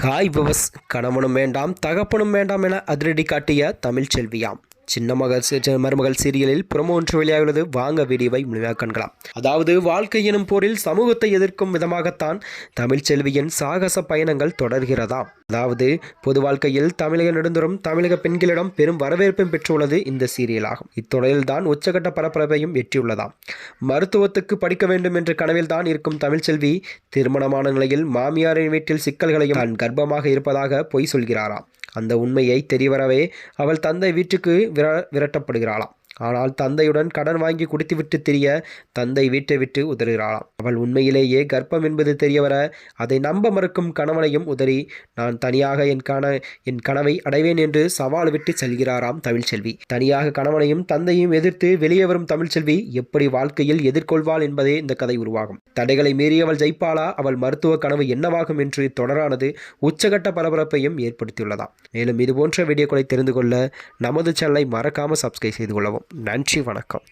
Hi பவஸ். கணவனும் வேண்டாம் தகப்பனும் வேண்டாம் என அதிரடி காட்டிய தமிழ் செல்வியாம். சின்ன மருமகள் சீரியலில் புறமோ ஒன்று வெளியாகிறது. வாங்க வீடியோவை முழுமையாக காண்கலாம். அதாவது வாழ்க்கை எனும் போரில் சமூகத்தை எதிர்க்கும் விதமாகத்தான் தமிழ் செல்வியின் சாகச பயணங்கள் தொடர்கிறதாம். அதாவது பொது வாழ்க்கையில் தமிழக நெடுந்தோறும் தமிழக பெண்களிடம் பெரும் வரவேற்பும் பெற்றுள்ளது இந்த சீரியல் ஆகும். இத்தொடரில் தான் உச்சகட்ட பரபரப்பையும் எட்டியுள்ளதாம். மருத்துவத்துக்கு படிக்க வேண்டும் என்ற கனவில் தான் இருக்கும் தமிழ் செல்வி திருமணமான நிலையில் மாமியாரின் வீட்டில் சிக்கல்களையும் தான் கர்ப்பமாக இருப்பதாக பொய் சொல்கிறாராம். அந்த உண்மையை தெரியவரவே அவள் தந்தை வீட்டுக்கு விரட்டப்படுகிறாளாம். ஆனால் தந்தையுடன் கடன் வாங்கி குடித்துவிட்டு திரிய தந்தை வீட்டை விட்டு உதறுகிறாளாம். அவள் உண்மையிலேயே கர்ப்பம் என்பது தெரியவர அதை நம்ப மறுக்கும் கணவனையும் உதறி நான் தனியாக என் கனவை அடைவேன் என்று சவால் விட்டு செல்கிறாராம் தமிழ்ச்செல்வி. தனியாக கணவனையும் தந்தையும் எதிர்த்து வெளியே வரும் தமிழ்ச்செல்வி எப்படி வாழ்க்கையில் எதிர்கொள்வாள் என்பதே இந்த கதை உருவாகும். தடைகளை மீறி அவள் ஜெயிப்பாளா, அவள் மருத்துவ கனவு என்னவாகும் என்று தொடரானது உச்சகட்ட பரபரப்பையும் ஏற்படுத்தியுள்ளதாம். மேலும் இதுபோன்ற வீடியோக்களை தெரிந்து கொள்ள நமது சேனலை மறக்காமல் சப்ஸ்கிரைப் செய்து கொள்ளவும். நன்றி, வணக்கம்.